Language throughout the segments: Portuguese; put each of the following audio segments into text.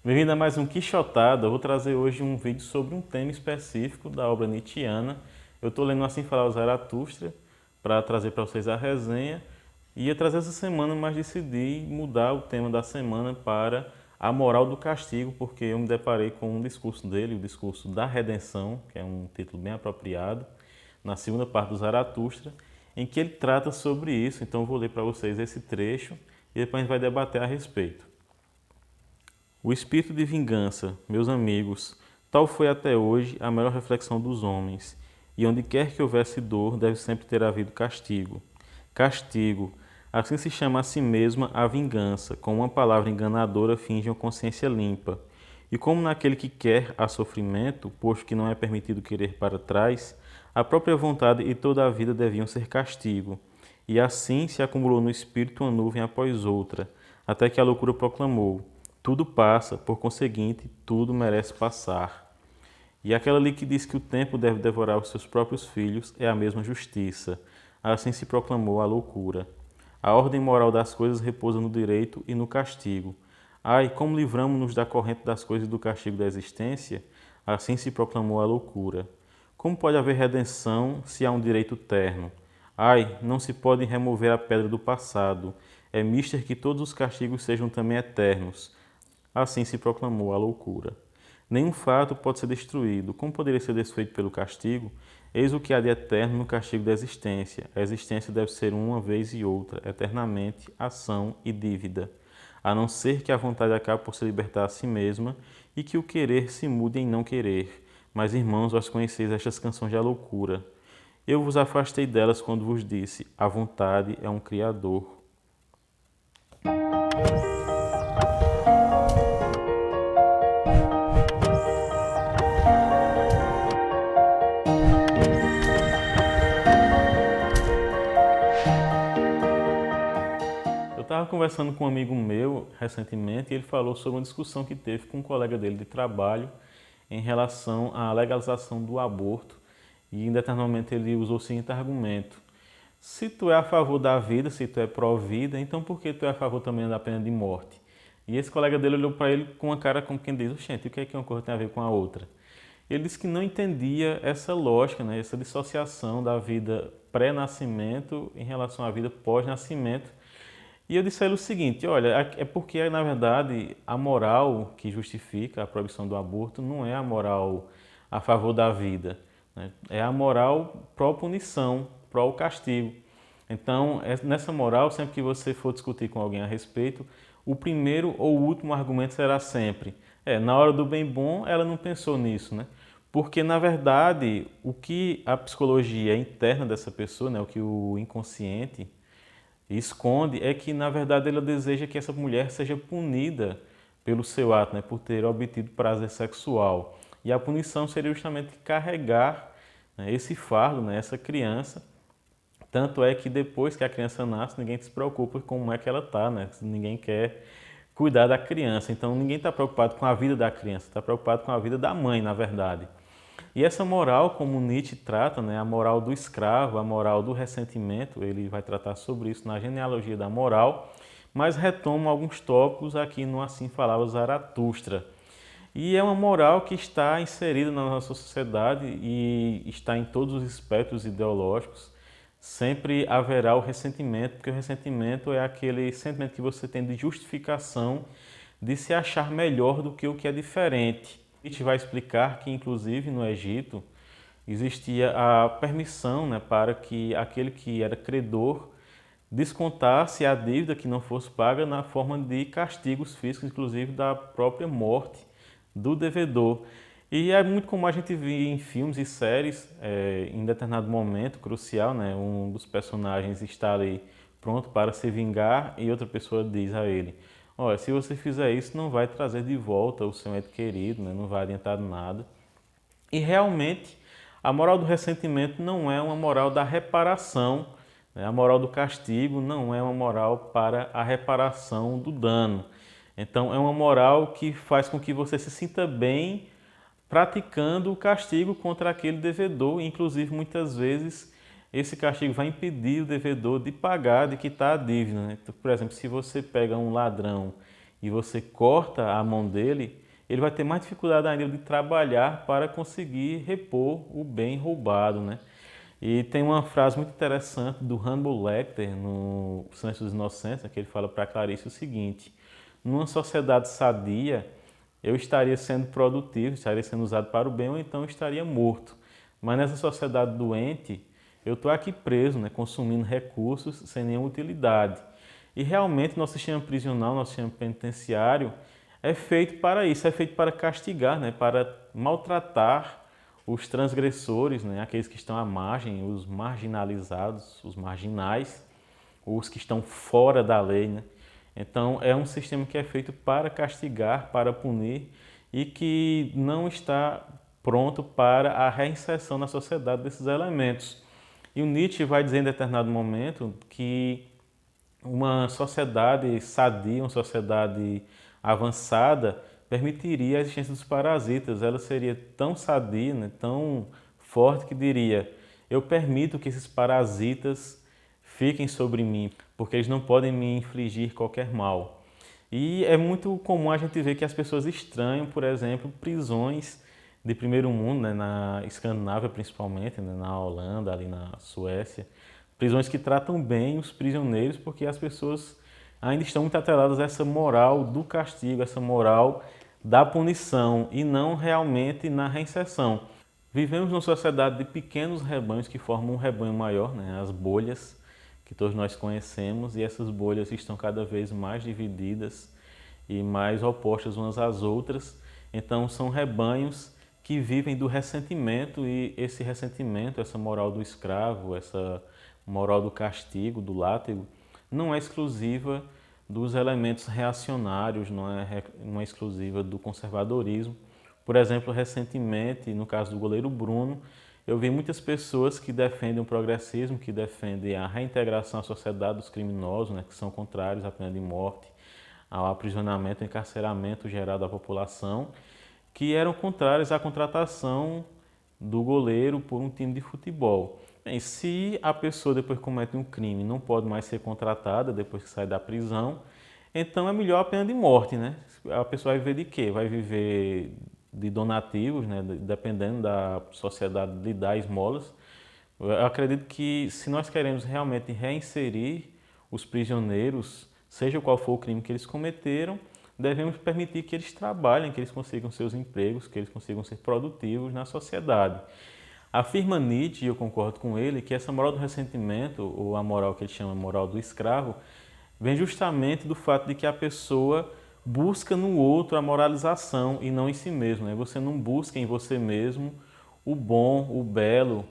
Bem-vindo a mais um Quixotada. Eu vou trazer hoje um vídeo sobre um tema específico da obra nietzschiana. Eu estou lendo Assim Falava Zaratustra para trazer para vocês a resenha. Ia trazer essa semana, mas decidi mudar o tema da semana para a moral do castigo, porque eu me deparei com um discurso dele, o discurso da redenção, que é um título bem apropriado, na segunda parte do Zaratustra, em que ele trata sobre isso. Então eu vou ler para vocês esse trecho e depois a gente vai debater a respeito. O espírito de vingança, meus amigos, tal foi até hoje a melhor reflexão dos homens, e onde quer que houvesse dor, deve sempre ter havido castigo. Castigo, assim se chama a si mesma a vingança, com uma palavra enganadora finge uma consciência limpa. E como naquele que quer há sofrimento, posto que não é permitido querer para trás, a própria vontade e toda a vida deviam ser castigo. E assim se acumulou no espírito uma nuvem após outra, até que a loucura proclamou: tudo passa, por conseguinte, tudo merece passar. E aquela ali que diz que o tempo deve devorar os seus próprios filhos é a mesma justiça. Assim se proclamou a loucura. A ordem moral das coisas repousa no direito e no castigo. Ai, como livramo-nos da corrente das coisas e do castigo da existência? Assim se proclamou a loucura. Como pode haver redenção se há um direito terno? Ai, não se pode remover a pedra do passado. É mister que todos os castigos sejam também eternos. Assim se proclamou a loucura. Nenhum fato pode ser destruído. Como poderia ser desfeito pelo castigo? Eis o que há de eterno no castigo da existência. A existência deve ser uma vez e outra, eternamente, ação e dívida. A não ser que a vontade acabe por se libertar a si mesma e que o querer se mude em não querer. Mas, irmãos, vós conheceis estas canções da loucura. Eu vos afastei delas quando vos disse: a vontade é um Criador. Eu estava conversando com um amigo meu recentemente e ele falou sobre uma discussão que teve com um colega dele de trabalho em relação à legalização do aborto, e em determinado momento ele usou o seguinte argumento: se tu é a favor da vida, se tu é pró-vida, então por que tu é a favor também da pena de morte? E esse colega dele olhou para ele com uma cara como quem diz: gente, o que é que uma coisa tem a ver com a outra? Ele disse que não entendia essa lógica, né, essa dissociação da vida pré-nascimento em relação à vida pós-nascimento. E eu disse a ele o seguinte: olha, é porque, na verdade, a moral que justifica a proibição do aborto não é a moral a favor da vida, né? É a moral pró-punição, pró-castigo. Então, nessa moral, sempre que você for discutir com alguém a respeito, o primeiro ou o último argumento será sempre: na hora do bem bom, ela não pensou nisso, né? Porque, na verdade, o que a psicologia interna dessa pessoa, né, o que o inconsciente esconde é que, na verdade, ela deseja que essa mulher seja punida pelo seu ato, né, por ter obtido prazer sexual. E a punição seria justamente carregar, né, esse fardo, né, essa criança. Tanto é que depois que a criança nasce, ninguém se preocupa com como é que ela está, né? Ninguém quer cuidar da criança. Então ninguém está preocupado com a vida da criança, está preocupado com a vida da mãe, na verdade. E essa moral, como Nietzsche trata, né, a moral do escravo, a moral do ressentimento, ele vai tratar sobre isso na genealogia da moral, mas retoma alguns tópicos aqui no Assim Falava Zaratustra. E é uma moral que está inserida na nossa sociedade e está em todos os espectros ideológicos. Sempre haverá o ressentimento, porque o ressentimento é aquele sentimento que você tem de justificação de se achar melhor do que o que é diferente. Nietzsche vai explicar que, inclusive, no Egito, existia a permissão, né, para que aquele que era credor descontasse a dívida que não fosse paga na forma de castigos físicos, inclusive da própria morte do devedor. E é muito comum a gente ver em filmes e séries, em determinado momento crucial, né, um dos personagens está ali pronto para se vingar e outra pessoa diz a ele: olha, se você fizer isso, não vai trazer de volta o seu ente querido, né? Não vai adiantar nada. E realmente, a moral do ressentimento não é uma moral da reparação, né? A moral do castigo não é uma moral para a reparação do dano. Então, é uma moral que faz com que você se sinta bem praticando o castigo contra aquele devedor. Inclusive, muitas vezes, esse castigo vai impedir o devedor de pagar, de quitar a dívida, né? Então, por exemplo, se você pega um ladrão e você corta a mão dele, ele vai ter mais dificuldade ainda de trabalhar para conseguir repor o bem roubado, né? E tem uma frase muito interessante do Hannibal Lecter no Silêncio dos Inocentes, que ele fala para Clarice o seguinte: numa sociedade sadia, eu estaria sendo produtivo, estaria sendo usado para o bem, ou então estaria morto. Mas nessa sociedade doente, eu estou aqui preso, né, consumindo recursos sem nenhuma utilidade. E realmente nosso sistema prisional, nosso sistema penitenciário é feito para isso, é feito para castigar, né, para maltratar os transgressores, né, aqueles que estão à margem, os marginalizados, os marginais, os que estão fora da lei, né? Então é um sistema que é feito para castigar, para punir e que não está pronto para a reinserção na sociedade desses elementos. E o Nietzsche vai dizer em determinado momento que uma sociedade sadia, uma sociedade avançada, permitiria a existência dos parasitas. Ela seria tão sadia, né, tão forte que diria: eu permito que esses parasitas fiquem sobre mim, porque eles não podem me infligir qualquer mal. E é muito comum a gente ver que as pessoas estranham, por exemplo, prisões de primeiro mundo, né, na Escandinávia principalmente, né, na Holanda, ali na Suécia, prisões que tratam bem os prisioneiros, porque as pessoas ainda estão muito atreladas a essa moral do castigo, essa moral da punição e não realmente na reinserção. Vivemos numa sociedade de pequenos rebanhos que formam um rebanho maior, né, as bolhas que todos nós conhecemos, e essas bolhas estão cada vez mais divididas e mais opostas umas às outras. Então são rebanhos que vivem do ressentimento, e esse ressentimento, essa moral do escravo, essa moral do castigo, do látego, não é exclusiva dos elementos reacionários, não é exclusiva do conservadorismo. Por exemplo, recentemente, no caso do goleiro Bruno, eu vi muitas pessoas que defendem o progressismo, que defendem a reintegração à sociedade dos criminosos, né, que são contrários à pena de morte, ao aprisionamento, ao encarceramento geral da população, que eram contrários à contratação do goleiro por um time de futebol. Bem, se a pessoa depois comete um crime não pode mais ser contratada depois que sai da prisão, então é melhor a pena de morte, né? A pessoa vai viver de quê? Vai viver de donativos, né? Dependendo da sociedade lhe dar esmolas. Eu acredito que se nós queremos realmente reinserir os prisioneiros, seja qual for o crime que eles cometeram, devemos permitir que eles trabalhem, que eles consigam seus empregos, que eles consigam ser produtivos na sociedade. Afirma Nietzsche, e eu concordo com ele, que essa moral do ressentimento, ou a moral que ele chama moral do escravo, vem justamente do fato de que a pessoa busca no outro a moralização e não em si mesmo, né? Você não busca em você mesmo o bom, o belo,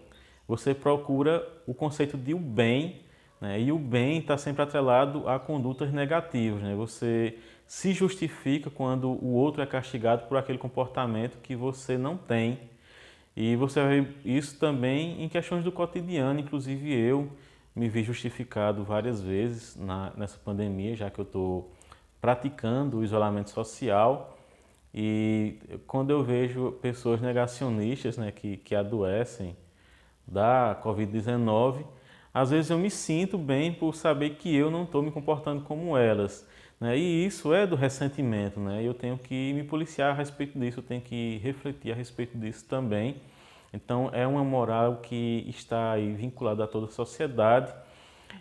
você procura o conceito de o bem, né? E o bem está sempre atrelado a condutas negativas, né? Você se justifica quando o outro é castigado por aquele comportamento que você não tem. E você vai ver isso também em questões do cotidiano, inclusive eu me vi justificado várias vezes nessa pandemia, já que eu estou praticando o isolamento social, e quando eu vejo pessoas negacionistas, né, que adoecem da Covid-19, às vezes eu me sinto bem por saber que eu não estou me comportando como elas, né? E isso é do ressentimento, né? Eu tenho que me policiar a respeito disso, eu tenho que refletir a respeito disso também. Então é uma moral que está aí vinculada a toda a sociedade.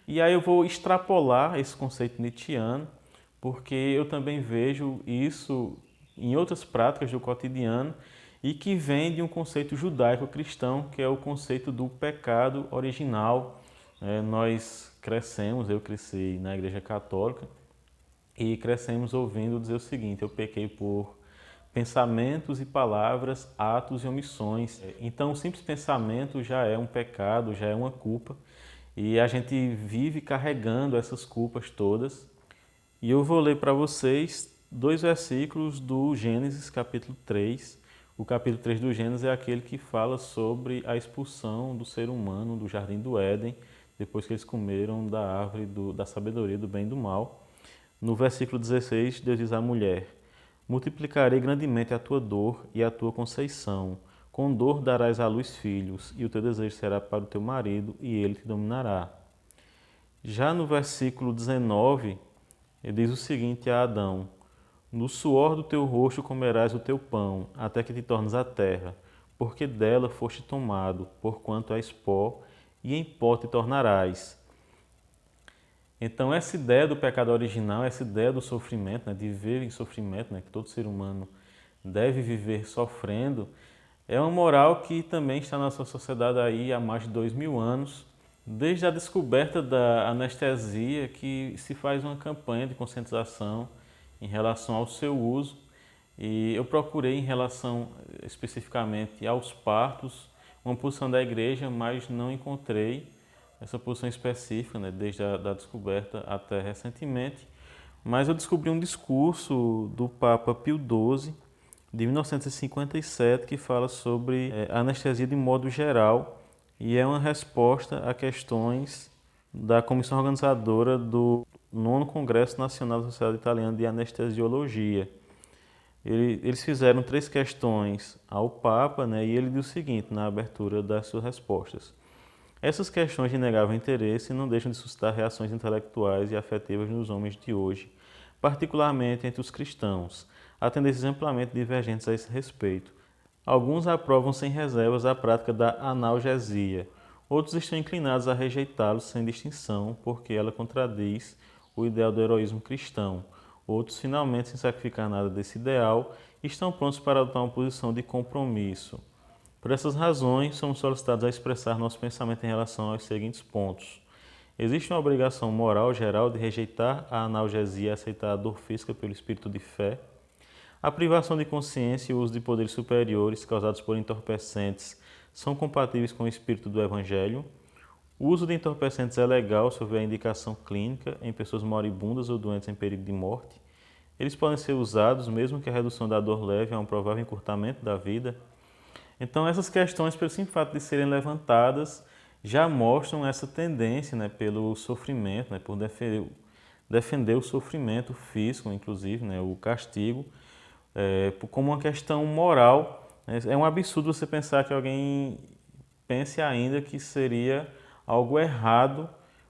E aí eu vou extrapolar esse conceito nietzschiano, porque eu também vejo isso em outras práticas do cotidiano e que vem de um conceito judaico-cristão, que é o conceito do pecado original. Nós crescemos, eu cresci na Igreja Católica e crescemos ouvindo dizer o seguinte: eu pequei por pensamentos e palavras, atos e omissões. Então, o simples pensamento já é um pecado, já é uma culpa, e a gente vive carregando essas culpas todas. E eu vou ler para vocês dois versículos do Gênesis, capítulo 3. O capítulo 3 do Gênesis é aquele que fala sobre a expulsão do ser humano do Jardim do Éden, depois que eles comeram da árvore da sabedoria do bem e do mal. No versículo 16, Deus diz à mulher: multiplicarei grandemente a tua dor e a tua conceição. Com dor darás à luz filhos, e o teu desejo será para o teu marido, e ele te dominará. Já no versículo 19, ele diz o seguinte a Adão: No suor do teu rosto comerás o teu pão, até que te tornes a terra, porque dela foste tomado, porquanto és pó, e em pó te tornarás. Então essa ideia do pecado original, essa ideia do sofrimento, né, de viver em sofrimento, né, que todo ser humano deve viver sofrendo, é uma moral que também está na nossa sociedade aí há mais de 2000 anos, desde a descoberta da anestesia, que se faz uma campanha de conscientização em relação ao seu uso. E eu procurei em relação especificamente aos partos uma posição da igreja, mas não encontrei essa posição específica, né, desde a da descoberta até recentemente. Mas eu descobri um discurso do Papa Pio XII, de 1957, que fala sobre anestesia de modo geral e é uma resposta a questões da comissão organizadora do 9º Congresso Nacional da Sociedade Italiana de Anestesiologia. Eles fizeram 3 questões ao Papa, né, e ele diz o seguinte na abertura das suas respostas. Essas questões de inegável interesse não deixam de suscitar reações intelectuais e afetivas nos homens de hoje, particularmente entre os cristãos. Há tendências amplamente divergentes a esse respeito. Alguns aprovam sem reservas a prática da analgesia, outros estão inclinados a rejeitá-los sem distinção, porque ela contradiz o ideal do heroísmo cristão. Outros, finalmente, sem sacrificar nada desse ideal, estão prontos para adotar uma posição de compromisso. Por essas razões, somos solicitados a expressar nosso pensamento em relação aos seguintes pontos. Existe uma obrigação moral geral de rejeitar a analgesia e aceitar a dor física pelo espírito de fé. A privação de consciência e o uso de poderes superiores causados por entorpecentes são compatíveis com o espírito do Evangelho. O uso de entorpecentes é legal se houver indicação clínica em pessoas moribundas ou doentes em perigo de morte. Eles podem ser usados mesmo que a redução da dor leve a um provável encurtamento da vida. Então essas questões, pelo simples fato de serem levantadas, já mostram essa tendência, né, pelo sofrimento, né, por defender o sofrimento físico, inclusive, né, o castigo, como uma questão moral. É um absurdo você pensar que alguém pense ainda que seria algo errado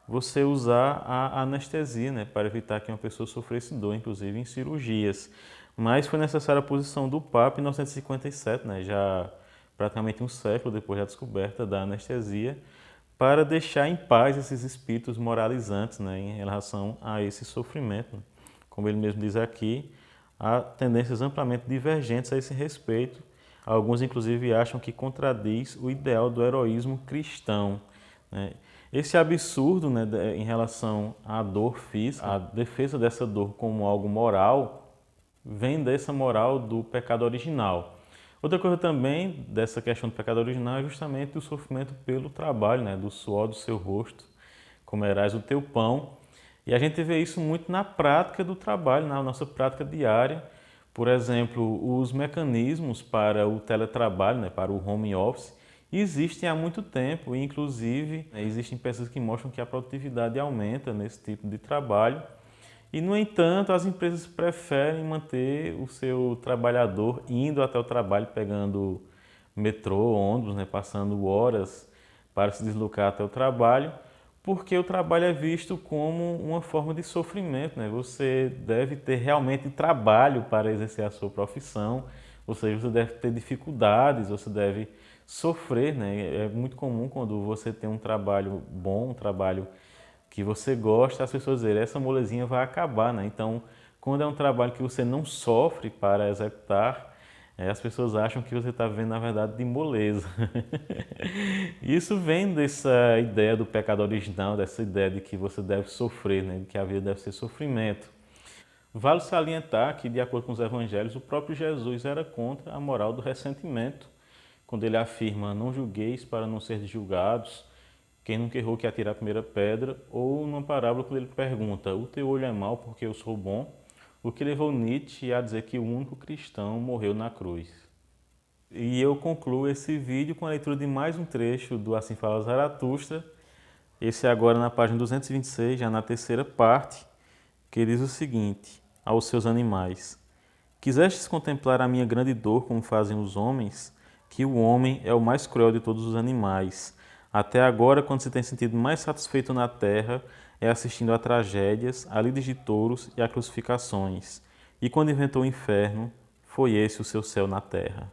você usar a anestesia, né, para evitar que uma pessoa sofresse dor, inclusive em cirurgias. Mas foi necessária a posição do Papa em 1957, né, já praticamente um século depois da descoberta da anestesia, para deixar em paz esses espíritos moralizantes, né, em relação a esse sofrimento. Como ele mesmo diz aqui, há tendências amplamente divergentes a esse respeito. Alguns, inclusive, acham que contradiz o ideal do heroísmo cristão, né? Esse absurdo, né, em relação à dor física, a defesa dessa dor como algo moral, vem dessa moral do pecado original. Outra coisa também dessa questão do pecado original é justamente o sofrimento pelo trabalho, né, do suor do seu rosto, comerás o teu pão. E a gente vê isso muito na prática do trabalho, na nossa prática diária. Por exemplo, os mecanismos para o teletrabalho, né, para o home office, existem há muito tempo e, inclusive, existem pesquisas que mostram que a produtividade aumenta nesse tipo de trabalho. E, no entanto, as empresas preferem manter o seu trabalhador indo até o trabalho, pegando metrô, ônibus, né, passando horas para se deslocar até o trabalho, porque o trabalho é visto como uma forma de sofrimento, né? Você deve ter realmente trabalho para exercer a sua profissão, ou seja, você deve ter dificuldades, você deve sofrer, né? É muito comum quando você tem um trabalho bom, um trabalho que você gosta, as pessoas dizem, essa molezinha vai acabar, né? Então, quando é um trabalho que você não sofre para executar, as pessoas acham que você está vivendo, na verdade, de moleza. Isso vem dessa ideia do pecado original, dessa ideia de que você deve sofrer, né? De que a vida deve ser sofrimento. Vale salientar que, de acordo com os evangelhos, o próprio Jesus era contra a moral do ressentimento, quando ele afirma, não julgueis para não ser julgados, quem nunca errou que atira a primeira pedra, ou numa parábola quando ele pergunta, o teu olho é mau porque eu sou bom, o que levou Nietzsche a dizer que o único cristão morreu na cruz. E eu concluo esse vídeo com a leitura de mais um trecho do Assim Fala Zaratustra, esse agora na página 226, já na terceira parte, que diz o seguinte, aos seus animais, quisestes contemplar a minha grande dor como fazem os homens, que o homem é o mais cruel de todos os animais. Até agora, quando se tem sentido mais satisfeito na terra, é assistindo a tragédias, a lides de touros e a crucificações. E quando inventou o inferno, foi esse o seu céu na terra.